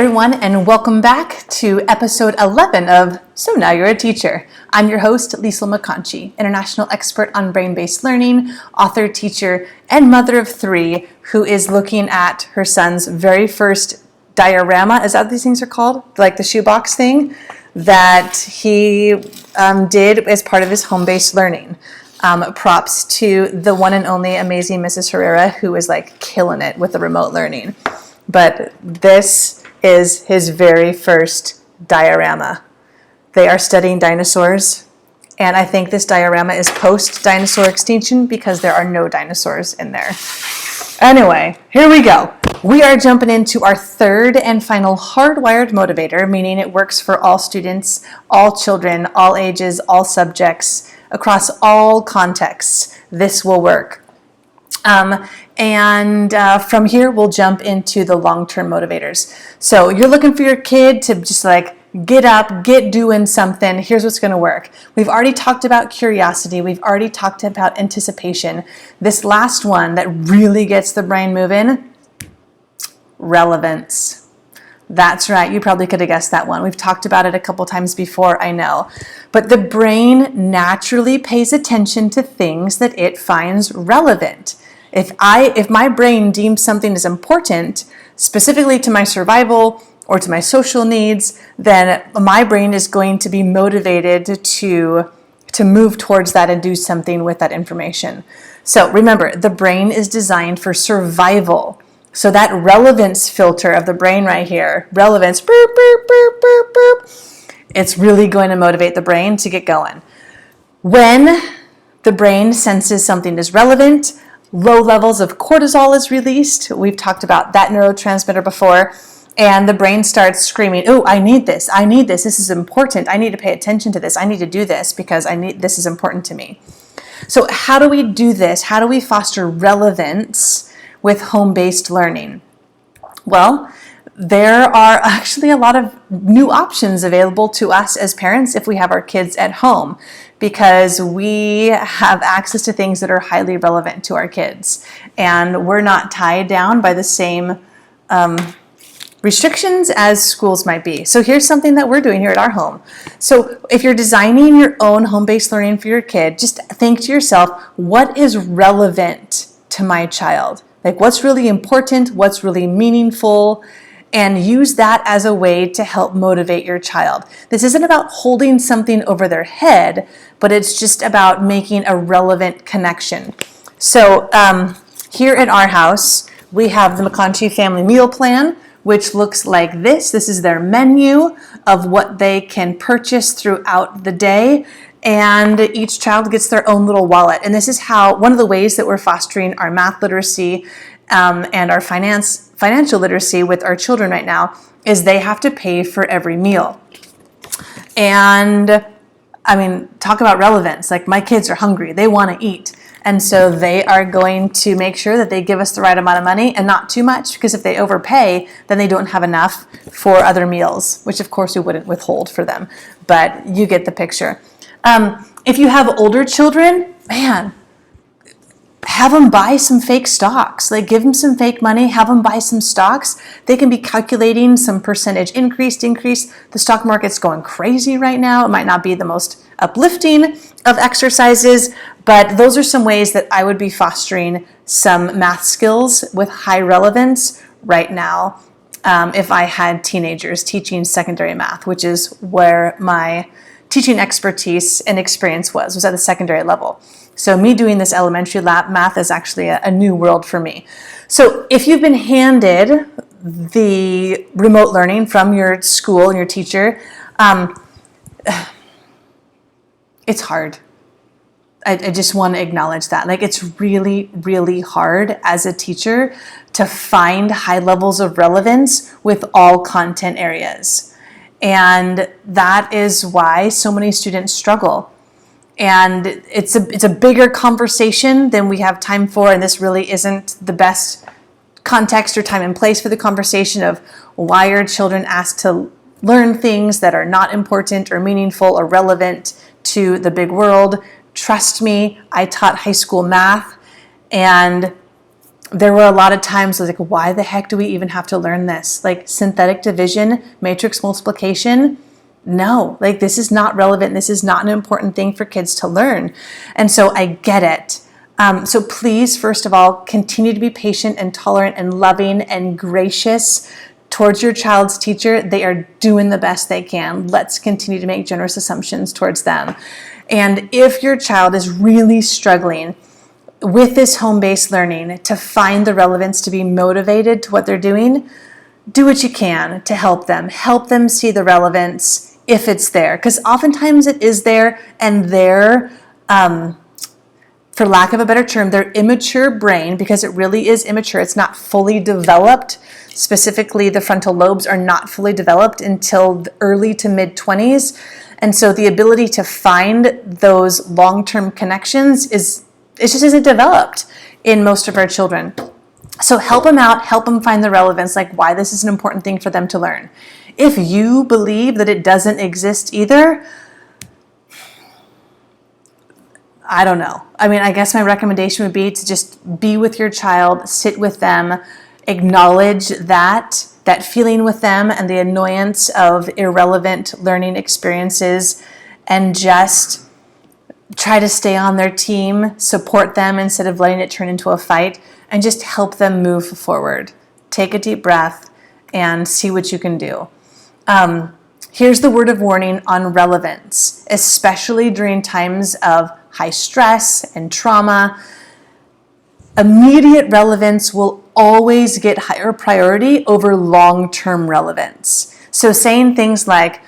everyone, and welcome back to episode 11 of So Now You're a Teacher. I'm your host, Liesl McConchie, international expert on brain-based learning, author, teacher, and mother of three who is looking at her son's very first diorama. Is that what these things are called? Like the shoebox thing that he did as part of his home-based learning. Props to the one and only amazing Mrs. Herrera, who is like killing it with the remote learning. But this is his very first diorama. They are studying dinosaurs, and I think this diorama is post-dinosaur extinction because there are no dinosaurs in there. Anyway, here we go. We are jumping into our third and final hardwired motivator, meaning it works for all students, all children, all ages, all subjects, across all contexts. This will work. From here, we'll jump into the long-term motivators. So you're looking for your kid to just like get up, get doing something. Here's what's going to work. We've already talked about curiosity. We've already talked about anticipation. This last one that really gets the brain moving, relevance. That's right. You probably could have guessed that one. We've talked about it a couple times before, I know. But the brain naturally pays attention to things that it finds relevant. If my brain deems something as important, specifically to my survival or to my social needs, then my brain is going to be motivated to move towards that and do something with that information. So remember, the brain is designed for survival. So that relevance filter of the brain right here, relevance, boop, boop, boop, boop, boop, it's really going to motivate the brain to get going. When the brain senses something is relevant, low levels of cortisol is released. We've talked about that neurotransmitter before. And the brain starts screaming, oh, I need this, this is important, I need to pay attention to this, I need to do this because this is important to me. So how do we do this? How do we foster relevance with home-based learning? Well, there are actually a lot of new options available to us as parents if we have our kids at home, because we have access to things that are highly relevant to our kids. And we're not tied down by the same restrictions as schools might be. So here's something that we're doing here at our home. So if you're designing your own home-based learning for your kid, just think to yourself, what is relevant to my child? Like what's really important, what's really meaningful, and use that as a way to help motivate your child. This isn't about holding something over their head, but it's just about making a relevant connection. So here at our house, we have the McConchie Family Meal Plan, which looks like this. This is their menu of what they can purchase throughout the day. And each child gets their own little wallet. And this is one of the ways that we're fostering our math literacy and our financial literacy with our children right now is they have to pay for every meal. And I mean, talk about relevance. Like my kids are hungry, they want to eat. And so they are going to make sure that they give us the right amount of money and not too much, because if they overpay, then they don't have enough for other meals, which of course we wouldn't withhold for them. But you get the picture. If you have older children, man, have them buy some fake stocks. Like give them some fake money, have them buy some stocks. They can be calculating some percentage increase. The stock market's going crazy right now. It might not be the most uplifting of exercises, but those are some ways that I would be fostering some math skills with high relevance right now. If I had teenagers teaching secondary math, which is where my teaching expertise and experience was at the secondary level. So me doing this elementary math is actually a new world for me. So if you've been handed the remote learning from your school and your teacher, it's hard. I just want to acknowledge that. Like it's really, really hard as a teacher to find high levels of relevance with all content areas. And that is why so many students struggle. And it's a bigger conversation than we have time for, and this really isn't the best context or time and place for the conversation of why are children asked to learn things that are not important or meaningful or relevant to the big world. Trust me, I taught high school math, and there were a lot of times like, why the heck do we even have to learn this? Like synthetic division, matrix multiplication. No, like this is not relevant. This is not an important thing for kids to learn. And so I get it. So please, first of all, continue to be patient and tolerant and loving and gracious towards your child's teacher. They are doing the best they can. Let's continue to make generous assumptions towards them. And if your child is really struggling with this home-based learning to find the relevance, to be motivated to what they're doing, do what you can to help them. Help them see the relevance if it's there. Because oftentimes it is there, and their, for lack of a better term, their immature brain, because it really is immature, it's not fully developed. Specifically, the frontal lobes are not fully developed until the early to mid-20s. And so the ability to find those long-term connections it just isn't developed in most of our children. So help them out, help them find the relevance, like why this is an important thing for them to learn. If you believe that it doesn't exist either, I don't know. I mean, I guess my recommendation would be to just be with your child, sit with them, acknowledge that feeling with them and the annoyance of irrelevant learning experiences, and just try to stay on their team, support them instead of letting it turn into a fight, and just help them move forward. Take a deep breath and see what you can do. Here's the word of warning on relevance, especially during times of high stress and trauma. Immediate relevance will always get higher priority over long-term relevance. So saying things like,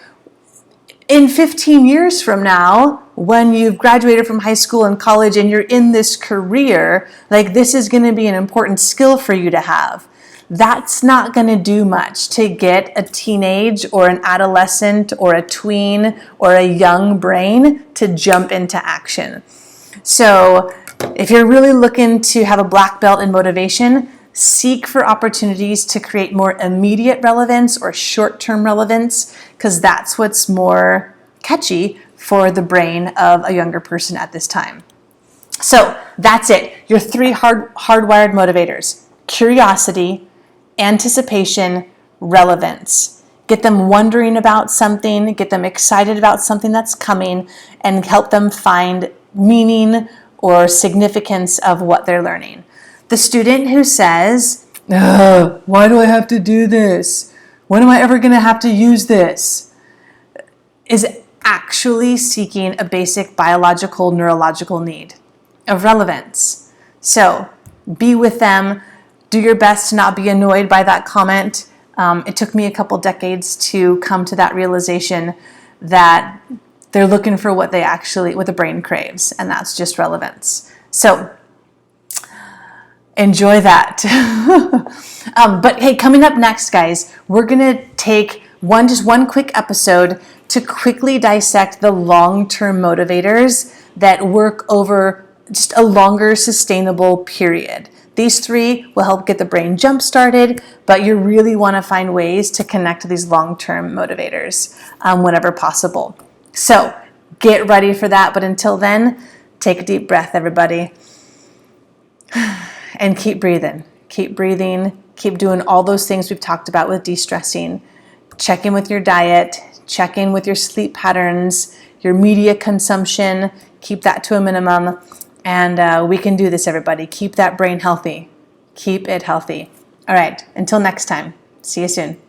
in 15 years from now, when you've graduated from high school and college and you're in this career, like this is going to be an important skill for you to have. That's not going to do much to get a teenage or an adolescent or a tween or a young brain to jump into action. So if you're really looking to have a black belt in motivation, seek for opportunities to create more immediate relevance or short-term relevance, because that's what's more catchy for the brain of a younger person at this time. So that's it. Your 3 hardwired motivators: curiosity, anticipation, relevance. Get them wondering about something, get them excited about something that's coming, and help them find meaning or significance of what they're learning. The student who says, why do I have to do this? When am I ever going to have to use this? Is actually seeking a basic biological, neurological need of relevance. So be with them. Do your best to not be annoyed by that comment. It took me a couple decades to come to that realization that they're looking for what the brain craves, and that's just relevance. So enjoy that. But hey, coming up next, guys, we're gonna take one quick episode to quickly dissect the long-term motivators that work over just a longer sustainable period. These 3 will help get the brain jump-started, but you really want to find ways to connect to these long-term motivators whenever possible. So get ready for that, but until then, take a deep breath, everybody. And keep breathing. Keep breathing. Keep doing all those things we've talked about with de-stressing. Check in with your diet. Check in with your sleep patterns, your media consumption. Keep that to a minimum. And we can do this, everybody. Keep that brain healthy. Keep it healthy. All right. Until next time. See you soon.